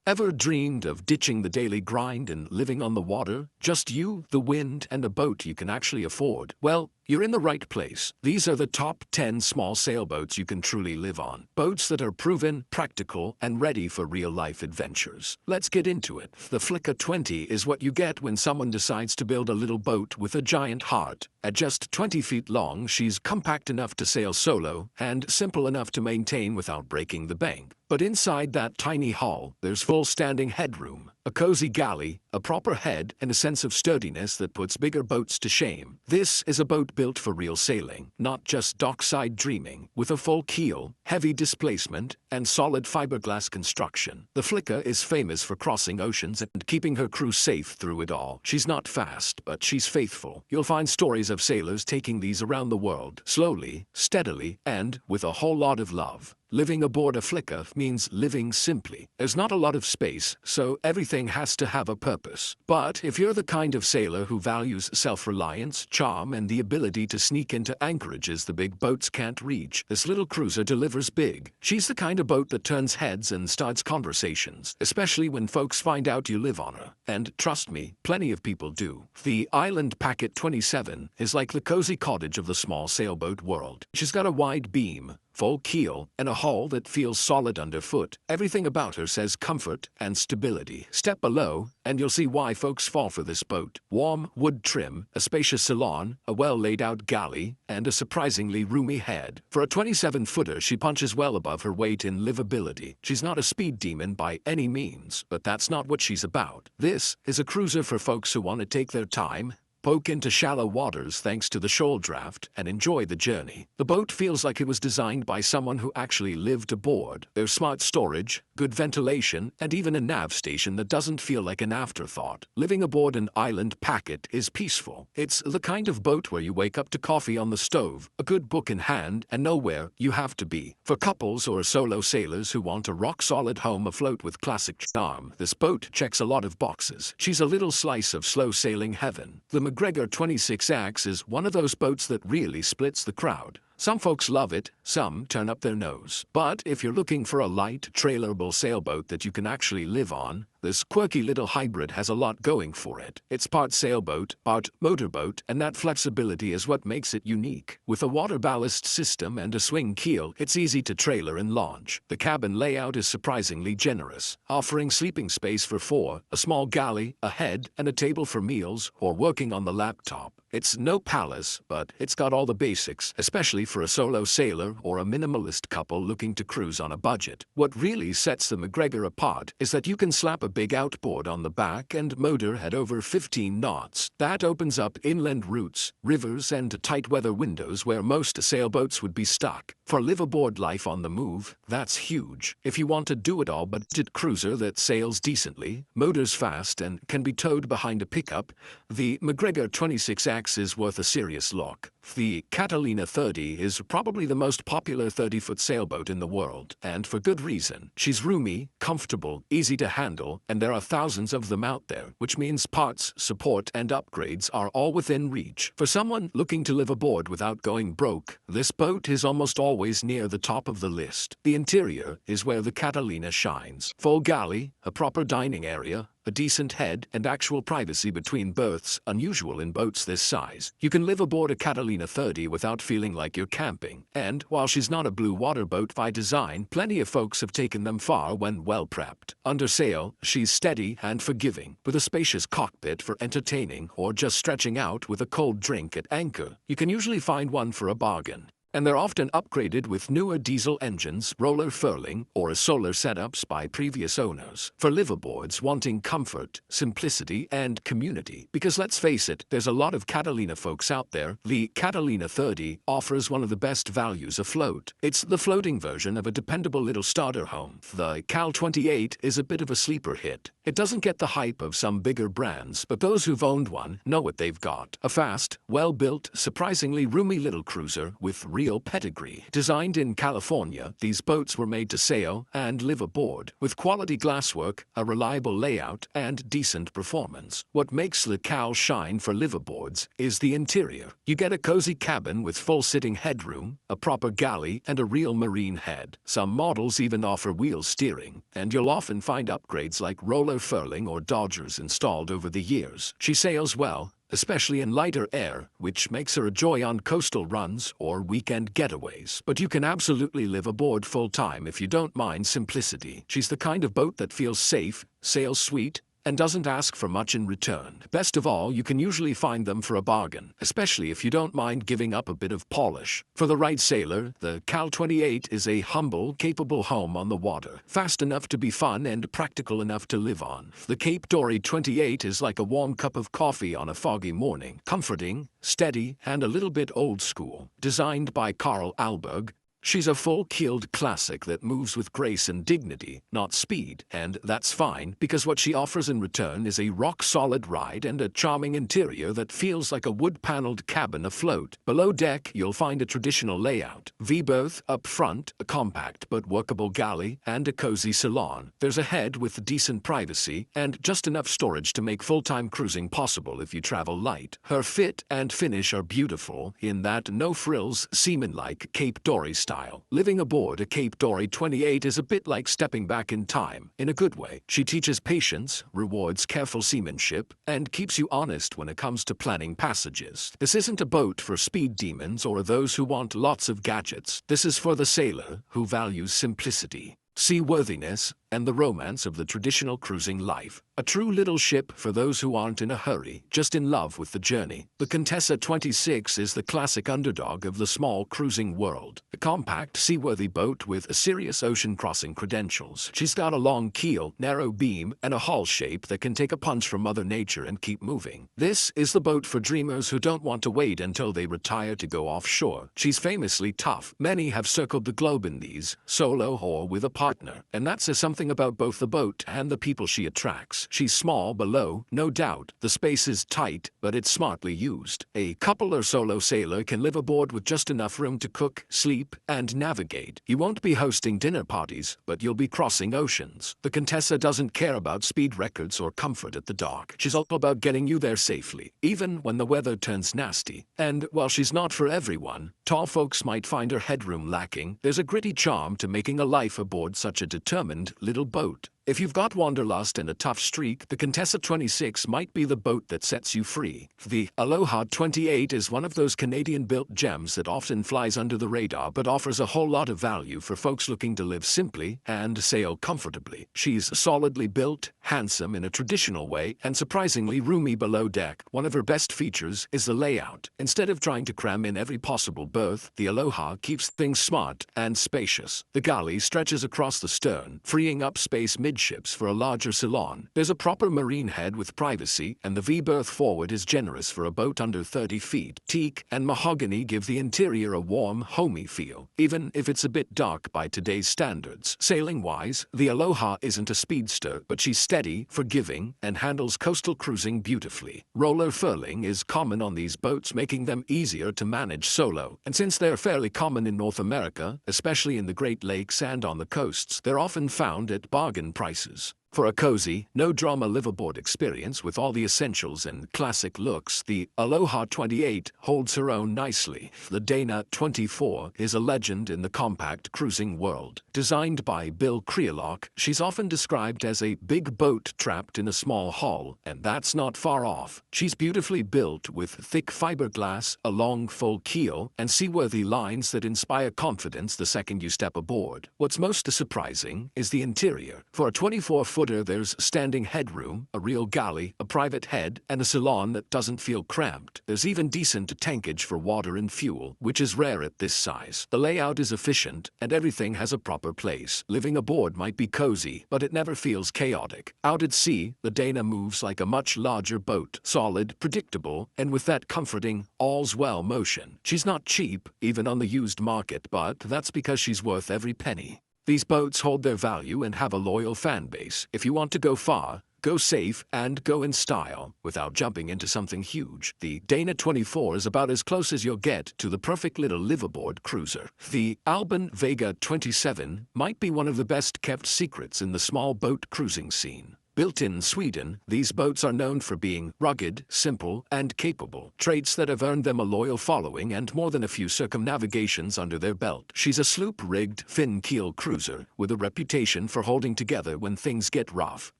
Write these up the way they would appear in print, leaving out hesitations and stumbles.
Ever dreamed of ditching the daily grind and living on the water? Just you, the wind, and a boat you can actually afford? Well, you're in the right place. These are the top 10 small sailboats you can truly live on. Boats that are proven, practical, and ready for real-life adventures. Let's get into it. The Flicker 20 is what you get when someone decides to build a little boat with a giant heart. At just 20 feet long, she's compact enough to sail solo and simple enough to maintain without breaking the bank. But inside that tiny hull, there's full standing headroom, a cozy galley, a proper head, and a sense of sturdiness that puts bigger boats to shame. This is a boat built for real sailing, not just dockside dreaming. With a full keel, heavy displacement, and solid fiberglass construction, the Flicker is famous for crossing oceans and keeping her crew safe through it all. She's not fast, but she's faithful. You'll find stories of sailors taking these around the world, slowly, steadily, and with a whole lot of love. Living aboard a Flicker means living simply. There's not a lot of space, so everything has to have a purpose. But if you're the kind of sailor who values self-reliance, charm, and the ability to sneak into anchorages the big boats can't reach, this little cruiser delivers big. She's the kind of boat that turns heads and starts conversations, especially when folks find out you live on her. And trust me, plenty of people do. The Island Packet 27 is like the cozy cottage of the small sailboat world. She's got a wide beam, full keel, and a hull that feels solid underfoot. Everything about her says comfort and stability. Step below, and you'll see why folks fall for this boat. Warm wood trim, a spacious salon, a well-laid-out galley, and a surprisingly roomy head. For a 27-footer, she punches well above her weight in livability. She's not a speed demon by any means, but that's not what she's about. This is a cruiser for folks who want to take their time, poke into shallow waters thanks to the shoal draft, and enjoy the journey. The boat feels like it was designed by someone who actually lived aboard. There's smart storage, good ventilation, and even a nav station that doesn't feel like an afterthought. Living aboard an Island Packet is peaceful. It's the kind of boat where you wake up to coffee on the stove, a good book in hand, and know where you have to be. For couples or solo sailors who want a rock-solid home afloat with classic charm, this boat checks a lot of boxes. She's a little slice of slow-sailing heaven. The McGregor 26X is one of those boats that really splits the crowd. Some folks love it, some turn up their nose. But if you're looking for a light, trailerable sailboat that you can actually live on, this quirky little hybrid has a lot going for it. It's part sailboat, part motorboat, and that flexibility is what makes it unique. With a water ballast system and a swing keel, it's easy to trailer and launch. The cabin layout is surprisingly generous, offering sleeping space for 4, a small galley, a head, and a table for meals or working on the laptop. It's no palace, but it's got all the basics, especially for a solo sailor or a minimalist couple looking to cruise on a budget. What really sets the McGregor apart is that you can slap a big outboard on the back and motor at over 15 knots. That opens up inland routes, rivers, and tight weather windows where most sailboats would be stuck. For live-aboard life on the move, that's huge. If you want a do-it-all budget cruiser that sails decently, motors fast, and can be towed behind a pickup, the McGregor 26X is worth a serious look. The Catalina 30 is probably the most popular 30-foot sailboat in the world, and for good reason. She's roomy, comfortable, easy to handle, and there are thousands of them out there, which means parts, support, and upgrades are all within reach. For someone looking to live aboard without going broke, this boat is almost always near the top of the list. The interior is where the Catalina shines. Full galley, a proper dining area, a decent head, and actual privacy between berths, unusual in boats this size. You can live aboard a Catalina 30 without feeling like you're camping. And while she's not a blue water boat by design, plenty of folks have taken them far when well prepped. Under sail, she's steady and forgiving, with a spacious cockpit for entertaining or just stretching out with a cold drink at anchor. You can usually find one for a bargain. And they're often upgraded with newer diesel engines, roller furling, or solar setups by previous owners. For liveaboards wanting comfort, simplicity, and community. Because let's face it, there's a lot of Catalina folks out there. The Catalina 30 offers one of the best values afloat. It's the floating version of a dependable little starter home. The Cal 28 is a bit of a sleeper hit. It doesn't get the hype of some bigger brands, but those who've owned one know what they've got. A fast, well-built, surprisingly roomy little cruiser with real real pedigree. Designed in California, these boats were made to sail and live aboard, with quality glasswork, a reliable layout, and decent performance. What makes Le Cal shine for liveaboards is the interior. You get a cozy cabin with full sitting headroom, a proper galley, and a real marine head. Some models even offer wheel steering, and you'll often find upgrades like roller furling or dodgers installed over the years. She sails well, especially in lighter air, which makes her a joy on coastal runs or weekend getaways. But you can absolutely live aboard full-time if you don't mind simplicity. She's the kind of boat that feels safe, sails sweet, and doesn't ask for much in return. Best of all, you can usually find them for a bargain, especially if you don't mind giving up a bit of polish. For the right sailor, the Cal 28 is a humble, capable home on the water, fast enough to be fun and practical enough to live on. The Cape Dory 28 is like a warm cup of coffee on a foggy morning, comforting, steady, and a little bit old school. Designed by Carl Alberg, she's a full-keeled classic that moves with grace and dignity, not speed, and that's fine because what she offers in return is a rock-solid ride and a charming interior that feels like a wood-paneled cabin afloat. Below deck, you'll find a traditional layout, V-berth up front, a compact but workable galley, and a cozy salon. There's a head with decent privacy and just enough storage to make full-time cruising possible if you travel light. Her fit and finish are beautiful in that no-frills, seaman-like Cape Dory style. Living aboard a Cape Dory 28 is a bit like stepping back in time, in a good way. She teaches patience, rewards careful seamanship, and keeps you honest when it comes to planning passages. This isn't a boat for speed demons or those who want lots of gadgets. This is for the sailor who values simplicity, seaworthiness, and the romance of the traditional cruising life. A true little ship for those who aren't in a hurry, just in love with the journey. The Contessa 26 is the classic underdog of the small cruising world. A compact, seaworthy boat with a serious ocean crossing credentials. She's got a long keel, narrow beam, and a hull shape that can take a punch from Mother Nature and keep moving. This is the boat for dreamers who don't want to wait until they retire to go offshore. She's famously tough. Many have circled the globe in these, solo or with a partner, and that says something about both the boat and the people she attracts. She's small below, no doubt. The space is tight, but it's smartly used. A couple or solo sailor can live aboard with just enough room to cook, sleep, and navigate. You won't be hosting dinner parties, but you'll be crossing oceans. The Contessa doesn't care about speed records or comfort at the dock. She's all about getting you there safely, even when the weather turns nasty. And while she's not for everyone, tall folks might find her headroom lacking, there's a gritty charm to making a life aboard such a determined little boat. If you've got wanderlust and a tough streak, the Contessa 26 might be the boat that sets you free. The Aloha 28 is one of those Canadian-built gems that often flies under the radar but offers a whole lot of value for folks looking to live simply and sail comfortably. She's solidly built, handsome in a traditional way, and surprisingly roomy below deck. One of her best features is the layout. Instead of trying to cram in every possible berth, the Aloha keeps things smart and spacious. The galley stretches across the stern, freeing up space midships for a larger salon. There's a proper marine head with privacy, and the V-berth forward is generous for a boat under 30 feet. Teak and mahogany give the interior a warm, homey feel, even if it's a bit dark by today's standards. Sailing-wise, the Aloha isn't a speedster, but she's steady, forgiving, and handles coastal cruising beautifully. Roller furling is common on these boats, making them easier to manage solo. And since they're fairly common in North America, especially in the Great Lakes and on the coasts, they're often found at bargain prices. For a cozy, no-drama liveaboard experience with all the essentials and classic looks, the Aloha 28 holds her own nicely. The Dana 24 is a legend in the compact cruising world. Designed by Bill Crealock, she's often described as a big boat trapped in a small hull, and that's not far off. She's beautifully built with thick fiberglass, a long, full keel, and seaworthy lines that inspire confidence the second you step aboard. What's most surprising is the interior. For a 24-footer, there's standing headroom, a real galley, a private head, and a salon that doesn't feel cramped. There's even decent tankage for water and fuel, which is rare at this size. The layout is efficient, and everything has a proper place. Living aboard might be cozy, but it never feels chaotic. Out at sea, the Dana moves like a much larger boat, solid, predictable, and with that comforting, all's-well motion. She's not cheap, even on the used market, but that's because she's worth every penny. These boats hold their value and have a loyal fan base. If you want to go far, Go safe and go in style without jumping into something huge. The Dana 24 is about as close as you'll get to the perfect little liveaboard cruiser. The Alban Vega 27 might be one of the best kept secrets in the small boat cruising scene. Built in Sweden, these boats are known for being rugged, simple, and capable, traits that have earned them a loyal following and more than a few circumnavigations under their belt. She's a sloop-rigged, fin-keel cruiser with a reputation for holding together when things get rough.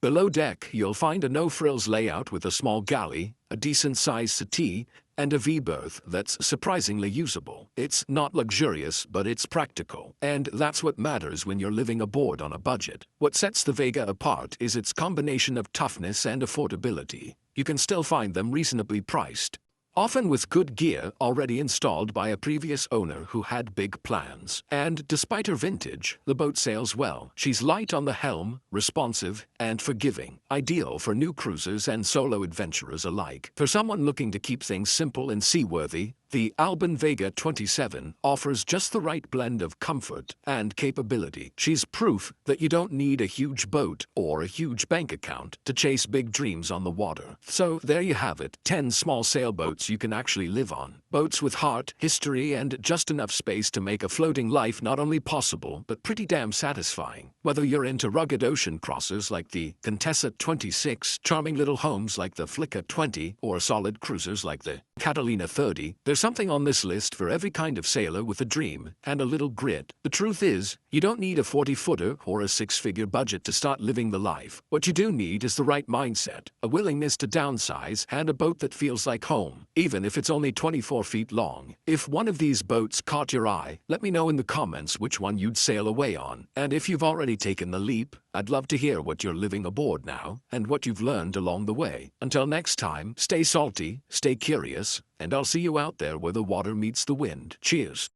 Below deck, you'll find a no-frills layout with a small galley, a decent-sized settee, and a V-berth that's surprisingly usable. It's not luxurious, but it's practical. And that's what matters when you're living aboard on a budget. What sets the Vega apart is its combination of toughness and affordability. You can still find them reasonably priced, often with good gear already installed by a previous owner who had big plans. And despite her vintage, the boat sails well. She's light on the helm, responsive, and forgiving, ideal for new cruisers and solo adventurers alike. For someone looking to keep things simple and seaworthy, the Alban Vega 27 offers just the right blend of comfort and capability. She's proof that you don't need a huge boat or a huge bank account to chase big dreams on the water. So there you have it, 10 small sailboats you can actually live on. Boats with heart, history, and just enough space to make a floating life not only possible, but pretty damn satisfying. Whether you're into rugged ocean crossers like the Contessa 26, charming little homes like the Flicka 20, or solid cruisers like the Catalina 30, there's something on this list for every kind of sailor with a dream and a little grit. The truth is, you don't need a 40-footer or a 6-figure budget to start living the life. What you do need is the right mindset, a willingness to downsize, and a boat that feels like home, even if it's only 24 feet long. If one of these boats caught your eye, let me know in the comments which one you'd sail away on. And if you've already taken the leap, I'd love to hear what you're living aboard now and what you've learned along the way. Until next time, stay salty, stay curious, and I'll see you out there where the water meets the wind. Cheers.